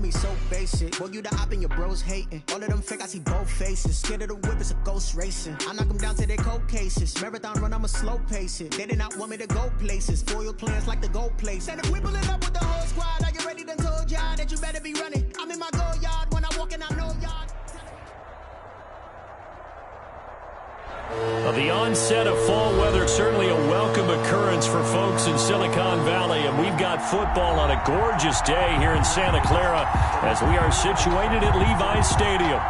be so basic. Boy, you the op and your bros hating. All of them fake, I see both faces. Scared of the whip, it's a ghost racing. I knock them down to their cold cases. Marathon run, I'ma slow pace it. They did not want me to go places. Foil plans like the gold place. And if we pulling up with the whole squad, are you ready? Done told y'all that you better be running. I'm in my go yard when I walk in, I know y'all. The onset of fall weather, certainly a welcome occurrence for folks in Silicon Valley, and we've got football on a gorgeous day here in Santa Clara as we are situated at Levi's Stadium.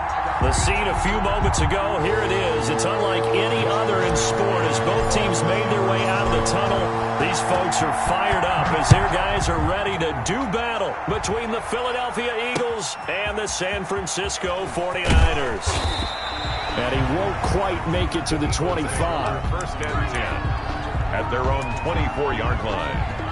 The scene a few moments ago, here it is. It's unlike any other in sport as both teams made their way out of the tunnel. These folks are fired up as their guys are ready to do battle between the Philadelphia Eagles and the San Francisco 49ers. And he won't quite make it to the 25. First and 10 at their own 24-yard line.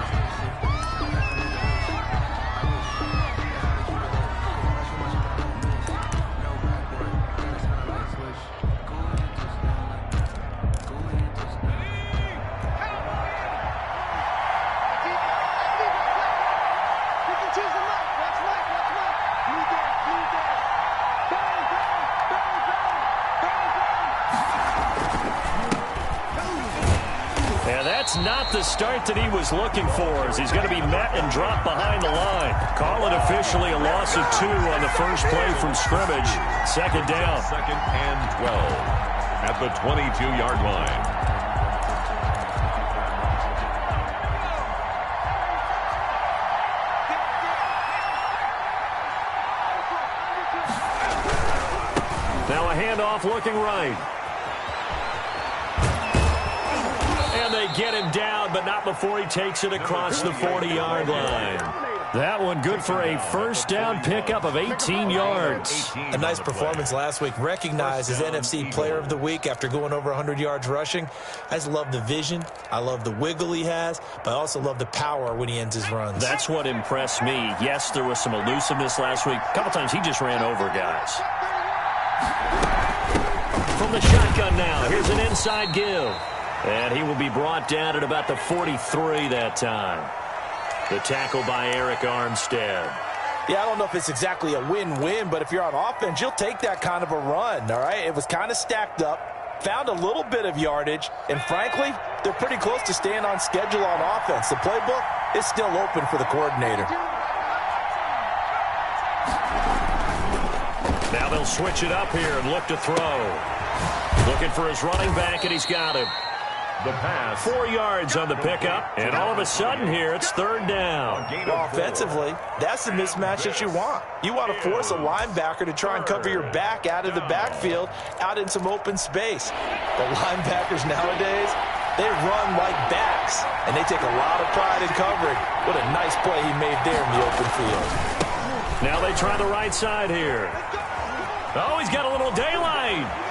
Not the start that he was looking for as he's going to be met and dropped behind the line. Call it officially a loss of 2 on the first play from scrimmage. Second down. Second and 12 at the 22-yard line. Now a handoff looking right. And they get him down, but not before he takes it across the 40-yard line. That one good for a first down pickup of 18 yards. A nice performance last week. Recognized as NFC Player of the Week after going over 100 yards rushing. I just love the vision. I love the wiggle he has, but I also love the power when he ends his runs. That's what impressed me. Yes, there was some elusiveness last week. A couple times he just ran over guys. From the shotgun now, here's an inside give. And he will be brought down at about the 43 that time. The tackle by Eric Armstead. Yeah, I don't know if it's exactly a win-win, but if you're on offense, you'll take that kind of a run, all right? It was kind of stacked up, found a little bit of yardage, and frankly, they're pretty close to staying on schedule on offense. The playbook is still open for the coordinator. Now they'll switch it up here and look to throw. Looking for his running back, and he's got him. The pass. 4 yards on the pickup, and all of a sudden here, it's third down. Well, offensively, that's the mismatch that you want. You want to force a linebacker to try and cover your back out of the backfield, out in some open space. The linebackers nowadays, they run like backs, and they take a lot of pride in covering. What a nice play he made there in the open field. Now they try the right side here. Oh, he's got a little daylight.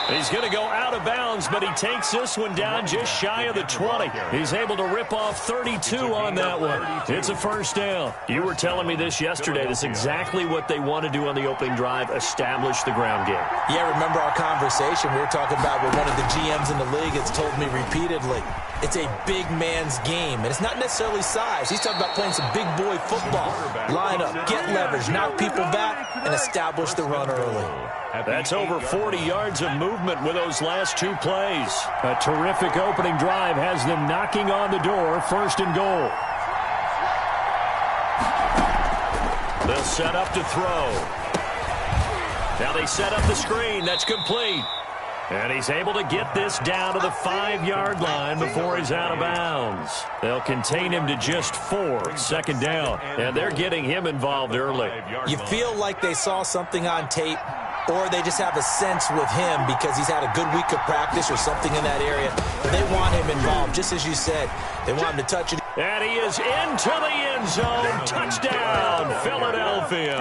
He's going to go out of bounds, but he takes this one down just shy of the 20. He's able to rip off 32 on that one. It's a first down. You were telling me this yesterday. That's exactly what they want to do on the opening drive, establish the ground game. Yeah, remember our conversation? We were talking about what one of the GMs in the league has told me repeatedly. It's a big man's game, and it's not necessarily size. He's talking about playing some big boy football. Line up, get leverage, knock people back, and establish the run early. That's over 40 yards of movement with those last 2 plays. A terrific opening drive has them knocking on the door, first and goal. They'll set up to throw. Now they set up the screen. That's complete. And he's able to get this down to the 5-yard line before he's out of bounds. They'll contain him to just 4, second down. And they're getting him involved early. You feel like they saw something on tape, or they just have a sense with him because he's had a good week of practice or something in that area. They want him involved, just as you said. They want him to touch it. And he is into the end zone. Touchdown, Philadelphia.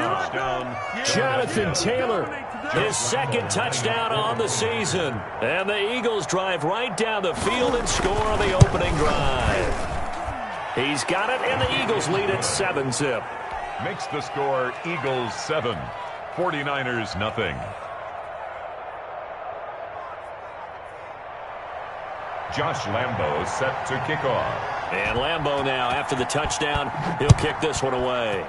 Jonathan Taylor, his second touchdown on the season. And the Eagles drive right down the field and score on the opening drive. He's got it, and the Eagles lead at 7-zip. Makes the score Eagles 7. 49ers nothing. Josh Lambo set to kick off. And Lambo now, after the touchdown, he'll kick this one away.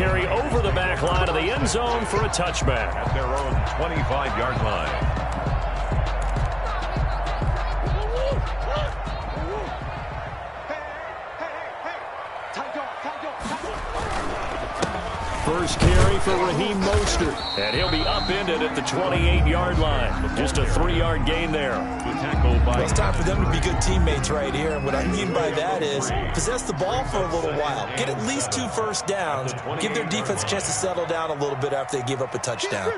carry over the back line of the end zone for a touchback. At their own 25-yard line. First carry for Raheem Mostert, and he'll be upended at the 28-yard line. Just a 3-yard gain there. Well, it's time for them to be good teammates right here. And what I mean by that is possess the ball for a little while. Get at least 2 first downs. Give their defense a chance to settle down a little bit after they give up a touchdown.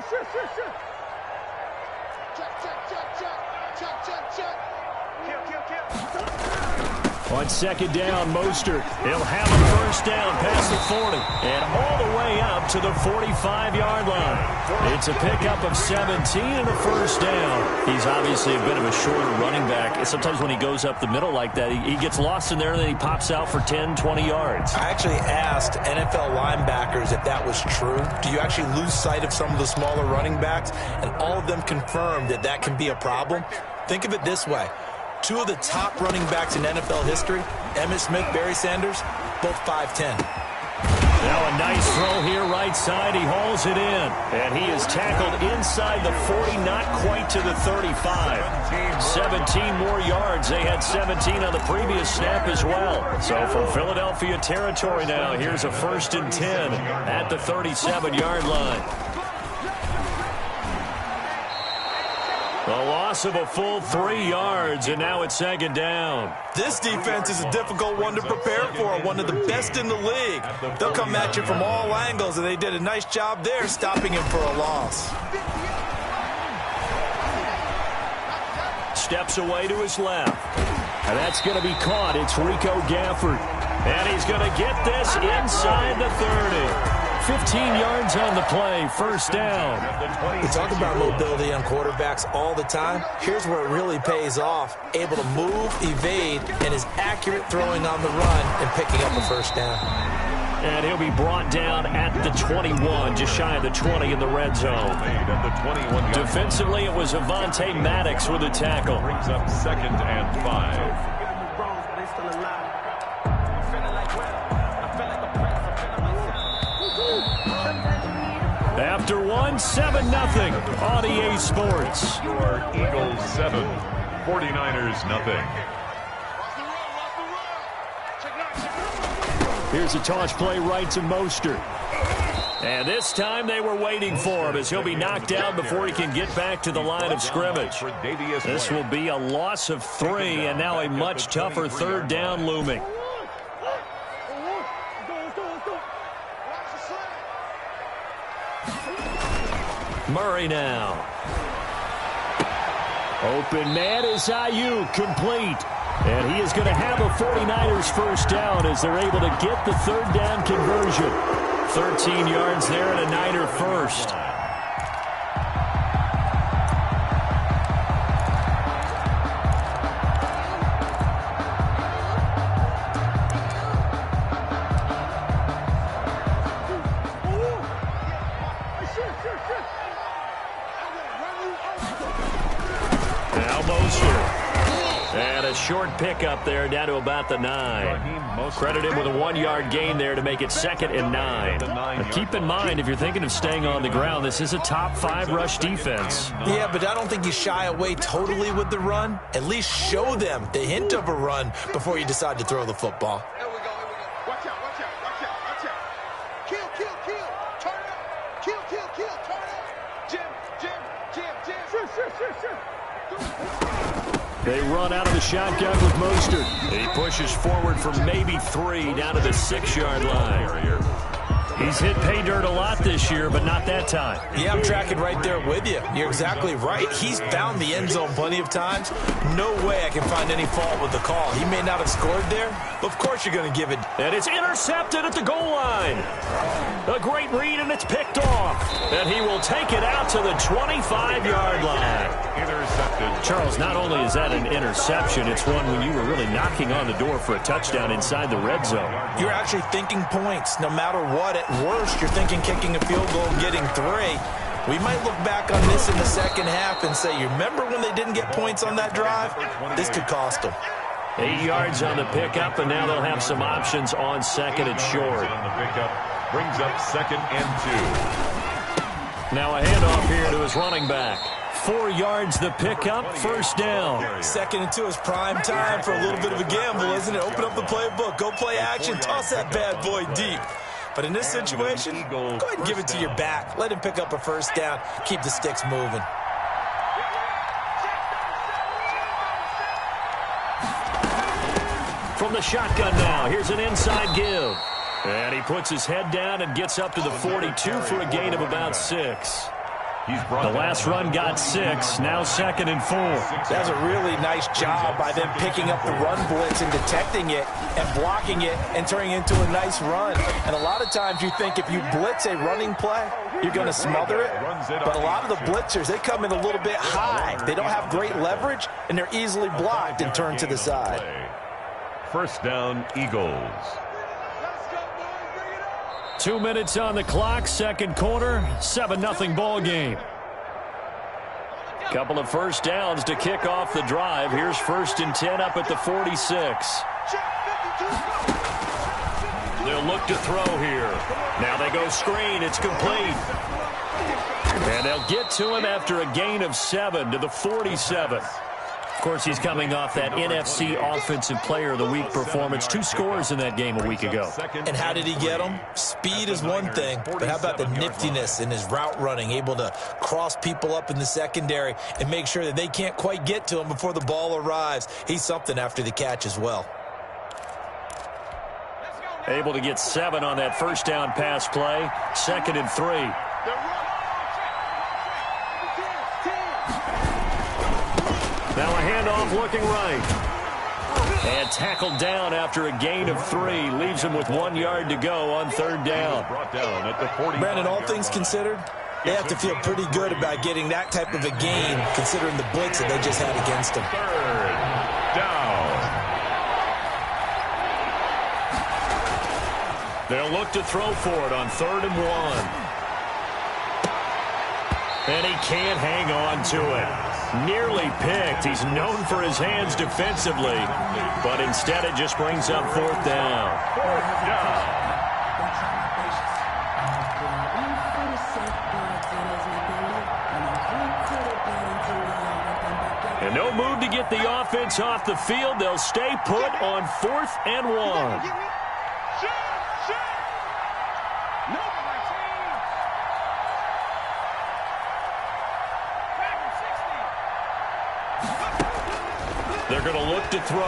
On second down, Mostert, he'll have a first down past the 40 and all the way up to the 45-yard line. It's a pickup of 17 and a first down. He's obviously a bit of a shorter running back. And sometimes when he goes up the middle like that, he gets lost in there and then he pops out for 10, 20 yards. I actually asked NFL linebackers if that was true. Do you actually lose sight of some of the smaller running backs? And all of them confirmed that that can be a problem. Think of it this way. 2 of the top running backs in NFL history, Emmitt Smith, Barry Sanders, both 5'10". Now a nice throw here right side. He hauls it in. And he is tackled inside the 40, not quite to the 35. 17 more yards. They had 17 on the previous snap as well. So from Philadelphia territory now, here's a 1st and 10 at the 37-yard line. A loss of a full 3 yards, and now it's second down. This defense is a difficult one to prepare for, one of the best in the league. They'll come at you from all angles, and they did a nice job there stopping him for a loss. Steps away to his left. And that's going to be caught. It's Rico Gafford. And he's going to get this inside the 30. 15 yards on the play, first down. We talk about mobility on quarterbacks all the time. Here's where it really pays off. Able to move, evade, and is accurate throwing on the run and picking up a first down. And he'll be brought down at the 21, just shy of the 20 in the red zone. Defensively, it was Avonte Maddox with a tackle. Brings up 2nd and 5. After 1, 7-0 on EA Sports. Your Eagles 7, 49ers nothing. Here's a toss play right to Mostert. And this time they were waiting for him as he'll be knocked down before he can get back to the line of scrimmage. This will be a loss of 3 and now a much tougher 3rd down looming. Murray now. Open man is Ayuk, complete. And he is going to have a 49ers first down as they're able to get the 3rd down conversion. 13 yards there and a Niner first. Short pickup there down to about the 9. Credit him with a 1-yard gain there to make it 2nd and 9. But keep in mind, if you're thinking of staying on the ground, this is a top 5 rush defense. Yeah, but I don't think you shy away totally with the run. At least show them the hint of a run before you decide to throw the football. Here we go, here we go. Watch out, watch out, watch out, watch out. Kill, kill, kill. Turn it up. Kill, kill, kill. Turn it up. Jim. Sure. They run out of the shotgun with Mostert. He pushes forward for maybe 3 down to the 6-yard line. He's hit pay dirt a lot this year, but not that time. Yeah, I'm tracking right there with you. You're exactly right. He's found the end zone plenty of times. No way I can find any fault with the call. He may not have scored there, but of course you're going to give it. And it's intercepted at the goal line. A great read, and it's picked off. And he will take it out to the 25-yard line. Intercepted. Charles, not only is that an interception, it's one when you were really knocking on the door for a touchdown inside the red zone. You're actually thinking points no matter what. At worst, you're thinking kicking a field goal and getting 3. We might look back on this in the second half and say, you remember when they didn't get points on that drive? This could cost them. 8 yards on the pickup, and now they'll have some options on 2nd and short. On the pickup. Brings up 2nd and 2. Now a handoff here to his running back. 4 yards the pickup, 1st down. 2nd and 2 is prime time for a little bit of a gamble, isn't it? Open up the playbook, go play action, toss that bad boy deep. But in this situation, go ahead and give it to your back. Let him pick up a 1st down. Keep the sticks moving. From the shotgun now, here's an inside give. And he puts his head down and gets up to the 42 for a gain of about 6. The last run got 6, now 2nd and 4. That's a really nice job by them picking up the run blitz and detecting it and blocking it and turning it into a nice run. And a lot of times you think if you blitz a running play, you're going to smother it. But a lot of the blitzers, they come in a little bit high. They don't have great leverage, and they're easily blocked and turned to the side. 1st down, Eagles. 2 minutes on the clock, 2nd quarter, 7-0 ball game. Couple of 1st downs to kick off the drive. Here's 1st and 10 up at the 46. They'll look to throw here. Now they go screen. It's complete. And they'll get to him after a gain of 7 to the 47. Of course, he's coming off that NFC Offensive Player of the Week performance. 2 scores in that game a week ago. And how did he get them? Speed is one thing, but how about the niftiness in his route running, able to cross people up in the secondary and make sure that they can't quite get to him before the ball arrives. He's something after the catch as well. Able to get 7 on that 1st down pass play. 2nd and 3. Now a handoff looking right. And tackled down after a gain of 3. Leaves him with 1 yard to go on 3rd down. Brandon, all things considered, they have to feel pretty good about getting that type of a gain considering the blitz that they just had against them. 3rd down. They'll look to throw for it on 3rd and 1. And he can't hang on to it. Nearly picked. He's known for his hands defensively, but instead it just brings up 4th down. 4th down. And no move to get the offense off the field. They'll stay put on 4th and 1. They're going to look to throw.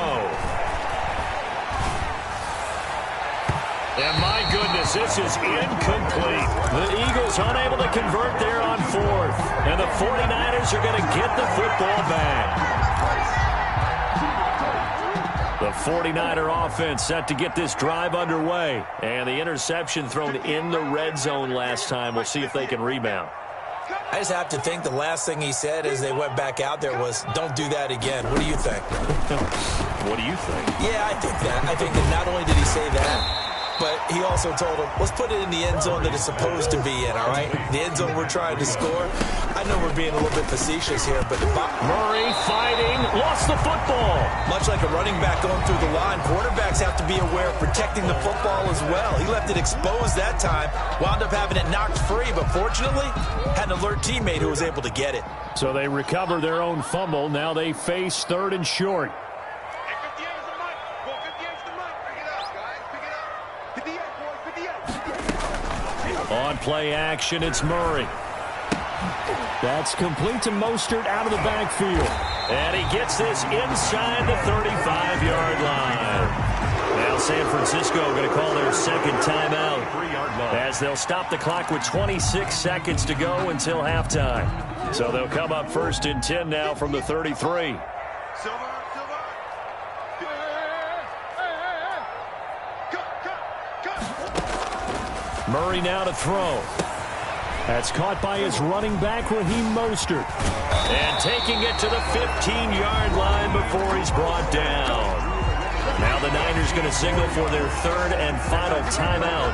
And my goodness, this is incomplete. The Eagles unable to convert there on 4th. And the 49ers are going to get the football back. The 49er offense set to get this drive underway. And the interception thrown in the red zone last time. We'll see if they can rebound. I just have to think the last thing he said as they went back out there was, don't do that again. What do you think? What do you think? Yeah, I think that. I think that not only did he say that, but he also told him, let's put it in the end zone that it's supposed to be in, all right? The end zone we're trying to score. I know we're being a little bit facetious here, but Murray fighting, lost the football. Much like a running back going through the line, quarterbacks have to be aware of protecting the football as well. He left it exposed that time, wound up having it knocked free, but fortunately, had an alert teammate who was able to get it. So they recover their own fumble. Now they face 3rd and short. On play action, it's Murray. That's complete to Mostert out of the backfield. And he gets this inside the 35-yard line. Now San Francisco going to call their 2nd timeout as they'll stop the clock with 26 seconds to go until halftime. So they'll come up 1st and 10 now from the 33. Murray now to throw. That's caught by his running back, Raheem Mostert. And taking it to the 15-yard line before he's brought down. Now the Niners going to signal for their 3rd and final timeout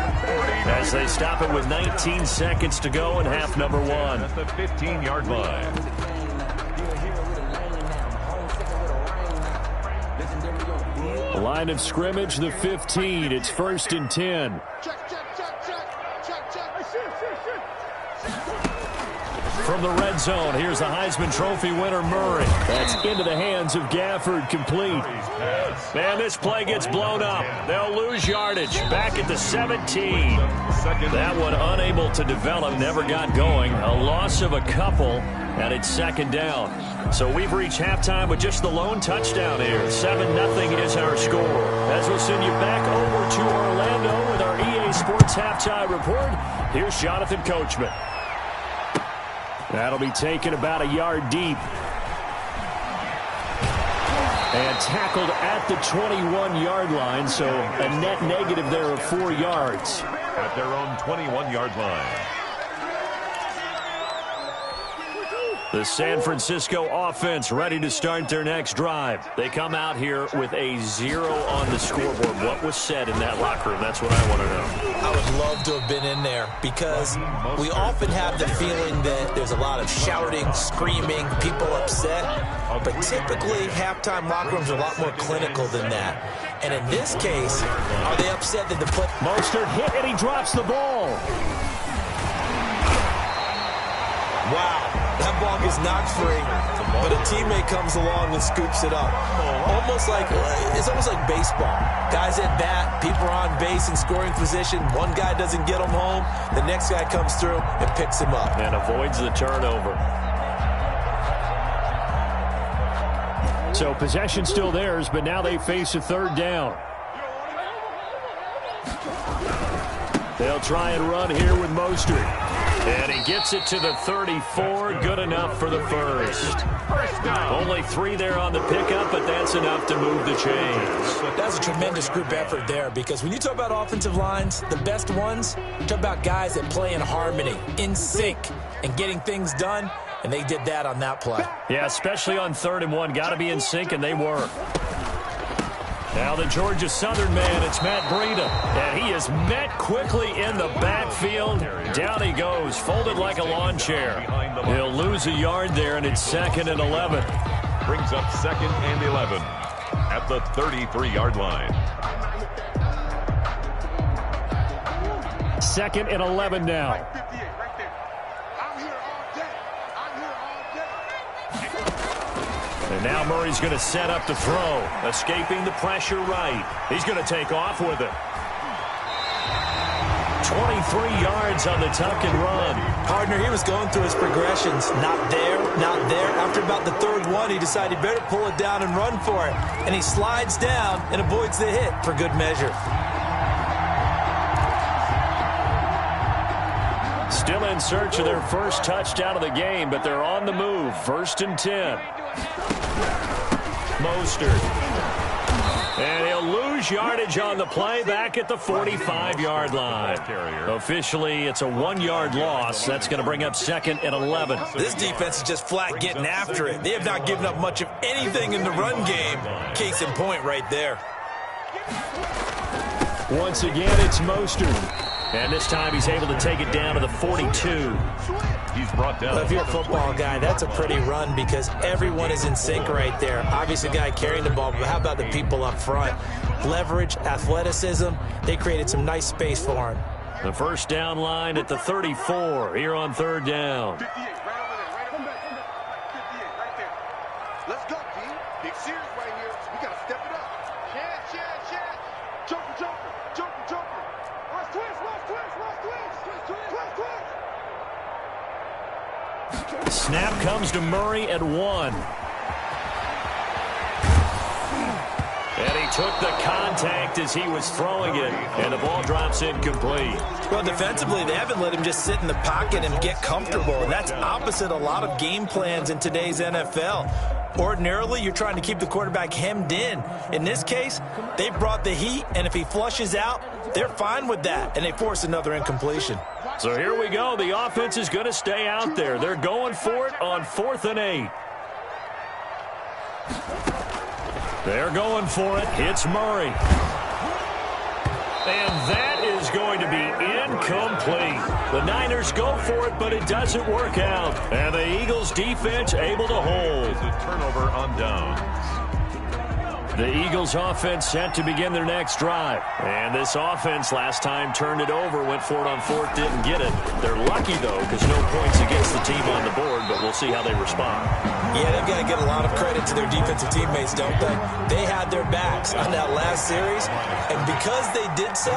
as they stop it with 19 seconds to go in half number 1. At the 15-yard line. Line of scrimmage, the 15. It's 1st and 10. from the red zone. Here's the Heisman Trophy winner, Murray. That's into the hands of Gafford, complete. Man, this play gets blown up. They'll lose yardage. Back at the 17. That one unable to develop, never got going. A loss of a couple, and it's second down. So we've reached halftime with just the lone touchdown here. 7-0 is our score. As we'll send you back over to Orlando with our EA Sports Halftime Report, here's Jonathan Coachman. That'll be taken about a yard deep. And tackled at the 21-yard line, so a net negative there of 4 yards. At their own 21-yard line. The San Francisco offense ready to start their next drive. They come out here with a 0 on the scoreboard. What was said in that locker room? That's what I want to know. I would love to have been in there because we often have the feeling that there's a lot of shouting, screaming, people upset. But typically, halftime locker rooms are a lot more clinical than that. And in this case, are they upset that the play... Mostert hit and he drops the ball. Wow. That ball gets knocked free, but a teammate comes along and scoops it up. It's almost like baseball. Guys at bat, people are on base in scoring position. One guy doesn't get him home. The next guy comes through and picks him up. And avoids the turnover. So possession still theirs, but now they face a third down. They'll try and run here with Mostert. And he gets it to the 34. Good enough for the first. Only 3 there on the pickup, but that's enough to move the chains. That's a tremendous group effort there, because when you talk about offensive lines, the best ones, you talk about guys that play in harmony, in sync, and getting things done, and they did that on that play. Yeah, especially on 3rd and 1. Got to be in sync, and they were. Now the Georgia Southern man, it's Matt Breida. And he is met quickly in the backfield. Down he goes, folded like a lawn chair. He'll lose a yard there, and it's 2nd and 11. Brings up 2nd and 11 at the 33-yard line. 2nd and 11 now. And now Murray's going to set up to throw. Escaping the pressure right. He's going to take off with it. 23 yards on the tuck and run. Partner, he was going through his progressions. Not there, not there. After about the 3rd one, he decided he better pull it down and run for it. And he slides down and avoids the hit for good measure. Still in search of their first touchdown of the game, but they're on the move. 1st and 10. Mostert. And he'll lose yardage on the play back at the 45-yard line. Officially, it's a 1-yard loss. That's going to bring up 2nd and 11. This defense is just flat getting after it. They have not given up much of anything in the run game. Case in point right there. Once again, it's Mostert. And this time he's able to take it down to the 42. He's brought down. Well, if you're a football guy, that's a pretty run because everyone is in sync right there. Obviously, the guy carrying the ball, but how about the people up front? Leverage, athleticism, they created some nice space for him. The first down line at the 34 here on 3rd down. 58, right over there, right over there. 58, right there. Let's go, D. Big series right here. We got to step it up. Chance. Joker. Rush twist. Snap comes to Murray at 1. And he took the contact as he was throwing it, and the ball drops incomplete. Well, defensively, they haven't let him just sit in the pocket and get comfortable, and that's opposite a lot of game plans in today's NFL. Ordinarily, you're trying to keep the quarterback hemmed in. In this case, they brought the heat, and if he flushes out, they're fine with that, and they force another incompletion. So here we go. The offense is going to stay out there. They're going for it on 4th and 8. They're going for it. It's Murray. And that is going to be incomplete. The Niners go for it, but it doesn't work out. And the Eagles defense able to hold. It's a turnover on downs. The Eagles offense set to begin their next drive. And this offense last time turned it over, went for it on fourth, didn't get it. They're lucky, though, because no points against the team on the board, but we'll see how they respond. Yeah, they've got to get a lot of credit to their defensive teammates, don't they? They had their backs on that last series, and because they did so,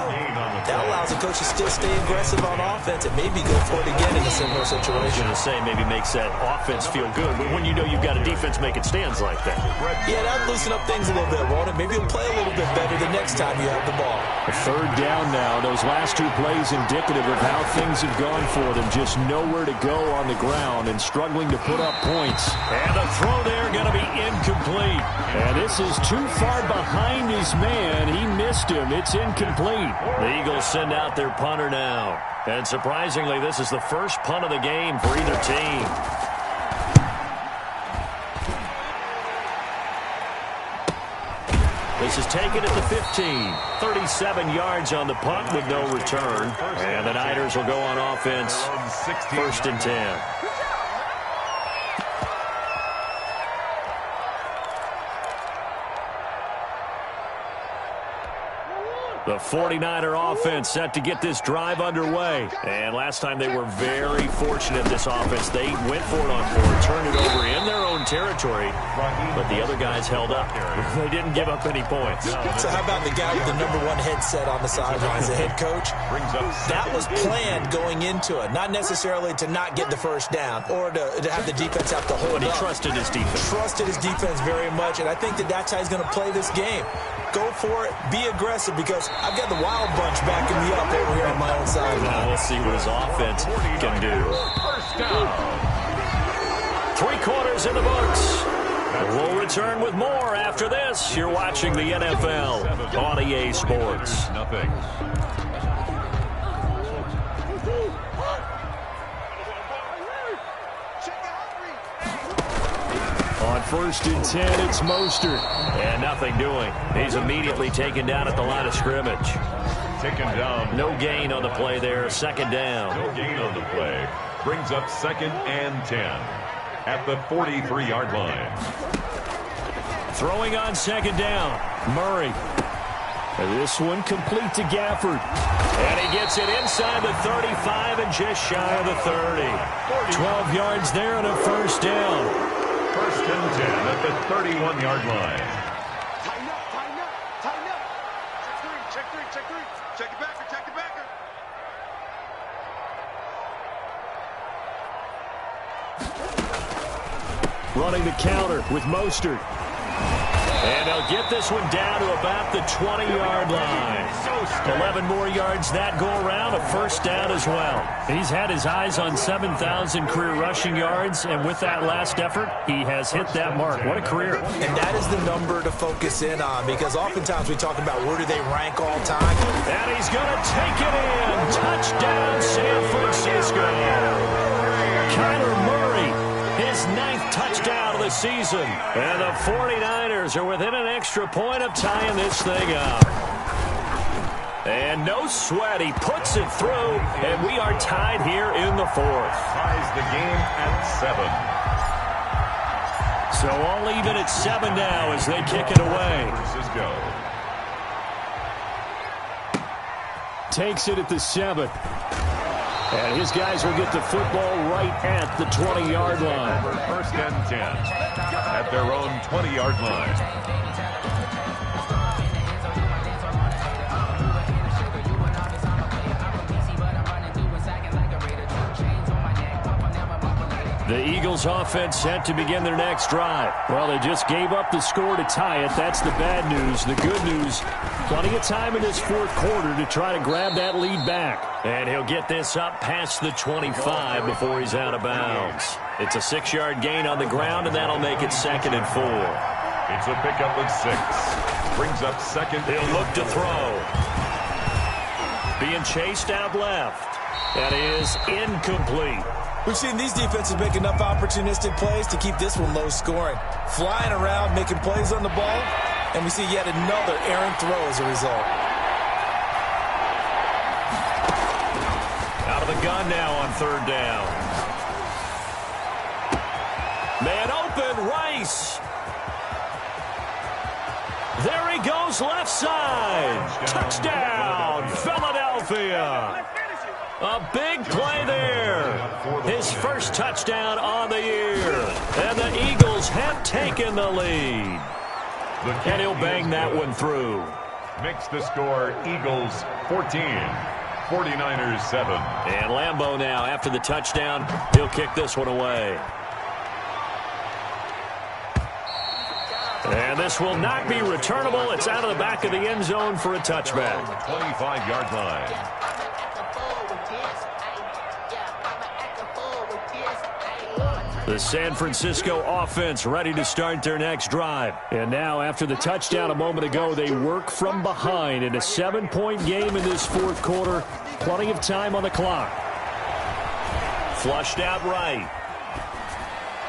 that allows the coach to still stay aggressive on offense and maybe go for it again in a similar situation. I was going to say maybe makes that offense feel good, but when you know you've got a defense making stands like that. Yeah, that'll loosen up things a little bit, won't it? Maybe you'll play a little bit better the next time you have the ball. A third down now. Those last two plays indicative of how things have gone for them. Just nowhere to go on the ground and struggling to put up points. And the throw there going to be incomplete. And this is too far behind his man. He missed him. It's incomplete. The Eagles send out their punter now. And surprisingly, this is the first punt of the game for either team. This is taken at the 15. 37 yards on the punt with no return. And the Niners will go on offense. First and 10. The 49er offense set to get this drive underway. And last time they were very fortunate, this offense. They went for it on fourth, turned it over in their own territory, but the other guys held up. They didn't give up any points. So how about the guy with the #1 headset on the sidelines, the head coach? That was planned going into it, not necessarily to not get the first down or to have the defense have to hold But he up. trusted his defense. Trusted his defense very much, and I think that's how he's going to play this game. Go for it, be aggressive, because I've got the wild bunch backing me up over here on my own side. Now we'll see what his offense can do. First down. 3 quarters in the books. We'll return with more after this. You're watching the NFL on EA Sports. Nothing. On first and 10, it's Mostert. And nothing doing. He's immediately taken down at the line of scrimmage. Taken down. No gain on the play there. Second down. No gain on the play. Brings up 2nd and 10 at the 43-yard line. Throwing on second down. Murray. And this one complete to Gafford. And he gets it inside the 35 and just shy of the 30. 12 yards there and a first down. First and 10 at the 31-yard line. Tighten up, tighten up, tighten up. Check three, check three. Check it backer, check it backer. Running the counter with Mostert. And they'll get this one down to about the 20-yard line. 11 more yards that go around, a first down as well. He's had his eyes on 7,000 career rushing yards, and with that last effort, he has hit that mark. What a career. And that is the number to focus in on, because oftentimes we talk about where do they rank all time. And he's going to take it in. Touchdown, San Francisco. Kyler Murray, his 9th touchdown of the season. And the 49ers are within an extra point of tying this thing up. And no sweat, he puts it through, and we are tied here in the 4th. Ties the game at 7. So all even at 7 now as they kick it away. Francisco. Takes it at the 7. And his guys will get the football right at the 20-yard line. First and 10 at their own 20-yard line. The Eagles offense set to begin their next drive. Well, they just gave up the score to tie it. That's the bad news. The good news, plenty of time in this 4th quarter to try to grab that lead back. And he'll get this up past the 25 before he's out of bounds. It's a 6-yard gain on the ground, and that'll make it 2nd and 4. It's a pickup of 6. Brings up 2nd. He'll look to throw. Being chased out left. That is incomplete. We've seen these defenses make enough opportunistic plays to keep this one low scoring. Flying around, making plays on the ball, and we see yet another errant throw as a result. Out of the gun now on 3rd down. Man open, Rice. goes left side. Touchdown, Philadelphia. A big play there. His first touchdown on the year. And the Eagles have taken the lead. And he'll bang that one through. Makes the score Eagles 14, 49ers 7. And Lambeau now, after the touchdown, he'll kick this one away. And this will not be returnable. It's out of the back of the end zone for a touchback. 25-yard line. The San Francisco offense ready to start their next drive. And now, after the touchdown a moment ago, they work from behind in a 7-point game in this fourth quarter. Plenty of time on the clock. Flushed out right.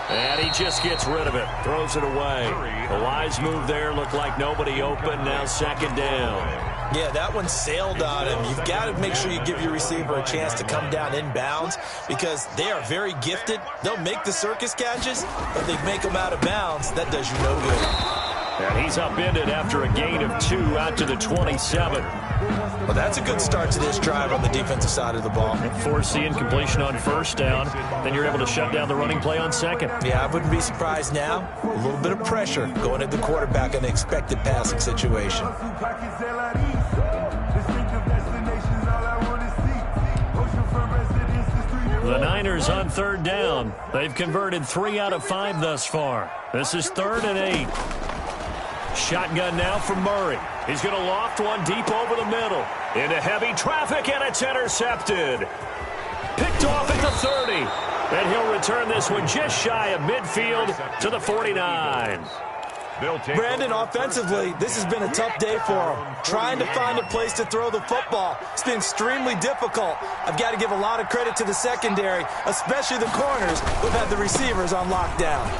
And he just gets rid of it. Throws it away. A wise move there. Looked like nobody open. Now second down. Yeah, that one sailed on him. You've got to make sure you give your receiver a chance to come down inbounds because they are very gifted. They'll make the circus catches, but they make them out of bounds. That does you no good. And he's upended after a gain of 2 out to the 27. Well, that's a good start to this drive on the defensive side of the ball. Force the incompletion on first down. Then you're able to shut down the running play on second. Yeah, I wouldn't be surprised now. A little bit of pressure going at the quarterback in an expected passing situation. The Niners on third down. They've converted 3 out of 5 thus far. This is 3rd and 8. Shotgun now for Murray. He's going to loft one deep over the middle. Into heavy traffic, and it's intercepted. Picked off at the 30. And he'll return this one just shy of midfield to the 49. Brandon, offensively, this has been a tough day for him. Trying to find a place to throw the football. It's been extremely difficult. I've got to give a lot of credit to the secondary, especially the corners who've had the receivers on lockdown.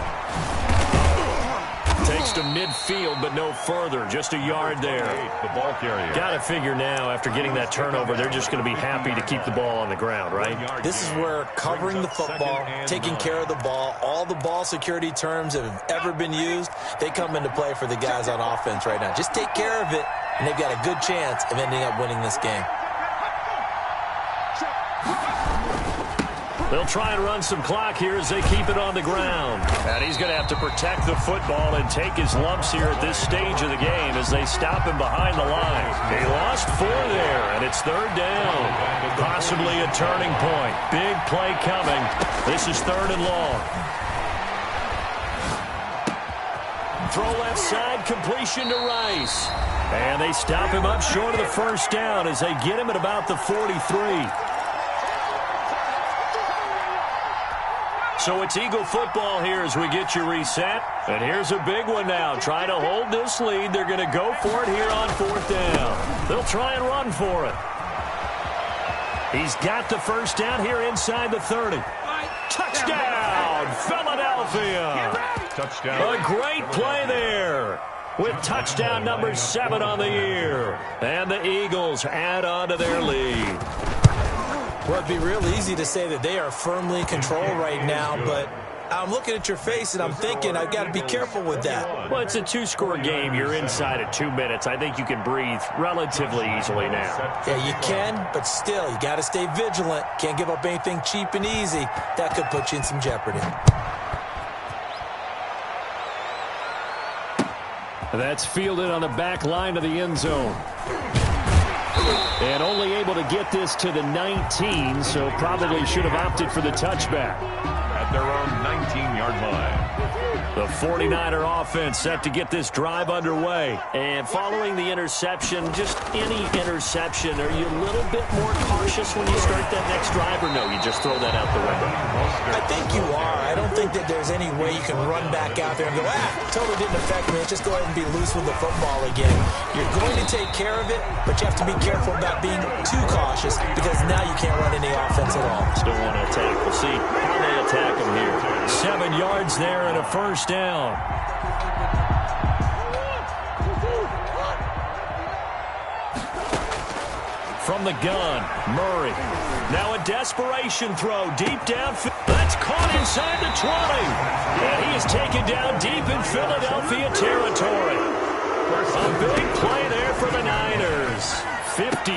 Takes to midfield, but no further. Just a yard there. The ball carrier. Got to figure now, after getting that turnover, they're just going to be happy to keep the ball on the ground, right? This is where covering the football, taking care of the ball, all the ball security terms that have ever been used, they come into play for the guys on offense right now. Just take care of it, and they've got a good chance of ending up winning this game. They'll try and run some clock here as they keep it on the ground. And he's going to have to protect the football and take his lumps here at this stage of the game as they stop him behind the line. He lost 4 there, and it's 3rd down. Possibly a turning point. Big play coming. This is 3rd and long. Throw left side, completion to Rice. And they stop him up short of the first down as they get him at about the 43. So it's Eagle football here as we get you reset. And here's a big one now. Trying to hold this lead. They're going to go for it here on 4th down. They'll try and run for it. He's got the first down here inside the 30. Touchdown, Philadelphia. Touchdown. A great play there with touchdown number 7 on the year. And the Eagles add on to their lead. Well, it'd be real easy to say that they are firmly in control right now, but I'm looking at your face and I'm thinking I've got to be careful with that. Well, it's a 2-score game. You're inside of 2 minutes. I think you can breathe relatively easily now. Yeah, you can, but still, you got to stay vigilant. Can't give up anything cheap and easy. That could put you in some jeopardy. That's fielded on the back line of the end zone. And only able to get this to the 19, so probably should have opted for the touchback. At their own 19-yard line. The 49er offense set to get this drive underway. And following the interception, just any interception, are you a little bit more cautious when you start that next drive, or no, you just throw that out the window? I think you are. I don't think that there's any way you can run back out there and go, totally didn't affect me. Just go ahead and be loose with the football again. You're going to take care of it, but you have to be careful about being too cautious because now you can't run any offense at all. Still want to attack. We'll see how they attack him here. 7 yards there and a first down. From the gun, Murray. Now a desperation throw deep downfield. That's caught inside the 20. And he is taken down deep in Philadelphia territory. A big play there for the Niners. 53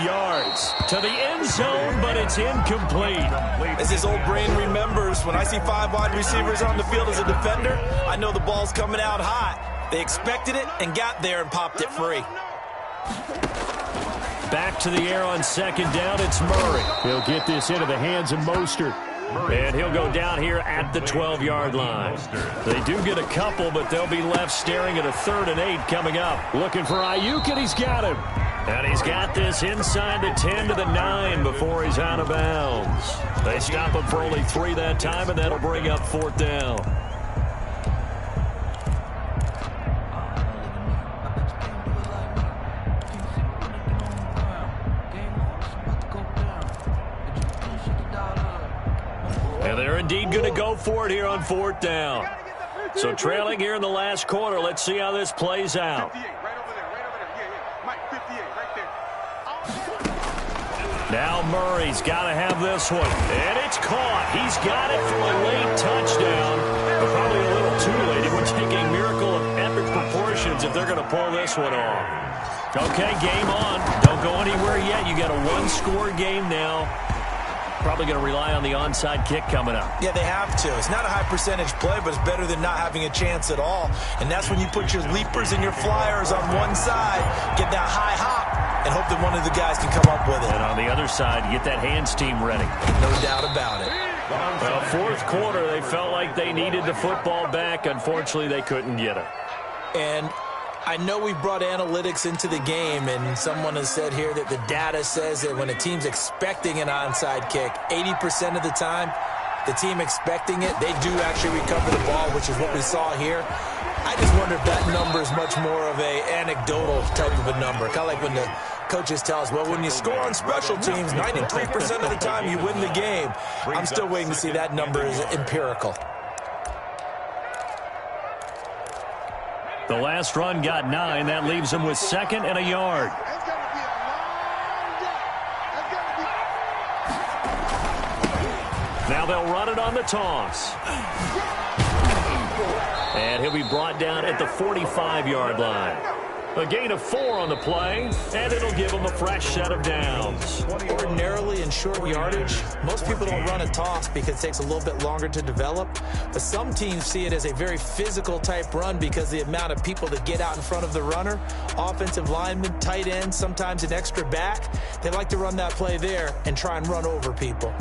yards to the end zone, but it's incomplete. As his old brain remembers, when I see 5 wide receivers on the field as a defender, I know the ball's coming out hot. They expected it and got there and popped it free. Back to the air on second down, it's Murray. He'll get this into the hands of Mostert. And he'll go down here at the 12-yard line. They do get a couple, but they'll be left staring at a 3rd and 8 coming up. Looking for Ayuk, and he's got him. And he's got this inside the 10 to the 9 before he's out of bounds. They stop him for only 3 that time, and that'll bring up 4th down. And they're indeed going to go for it here on 4th down. So trailing here in the last quarter. Let's see how this plays out. Now Murray's got to have this one. And it's caught. He's got it for a late touchdown. But probably a little too late. It would take a miracle of epic proportions if they're going to pull this one off. Okay, game on. Don't go anywhere yet. You got a 1-score game now. Probably going to rely on the onside kick coming up. Yeah, they have to. It's not a high percentage play, but it's better than not having a chance at all. And that's when you put your leapers and your flyers on one side, get that high hop, and hope that one of the guys can come up with it. And on the other side, you get that hands team ready. No doubt about it. Well, 4th quarter, they felt like they needed the football back. Unfortunately, they couldn't get it. And I know we brought analytics into the game, and someone has said here that the data says that when a team's expecting an onside kick, 80% of the time, the team expecting it, they do actually recover the ball, which is what we saw here. I just wonder if that number is much more of a anecdotal type of a number. Kind of like when the coaches tell us, well, when you score on special teams, 93% of the time you win the game. I'm still waiting to see that number is empirical. The last run got 9. That leaves them with 2nd and a yard. Now they'll run it on the toss. And he'll be brought down at the 45-yard line. A gain of 4 on the play, and it'll give them a fresh set of downs. Ordinarily in short yardage, most people don't run a toss because it takes a little bit longer to develop. But some teams see it as a very physical type run because the amount of people that get out in front of the runner, offensive linemen, tight ends, sometimes an extra back, they like to run that play there and try and run over people.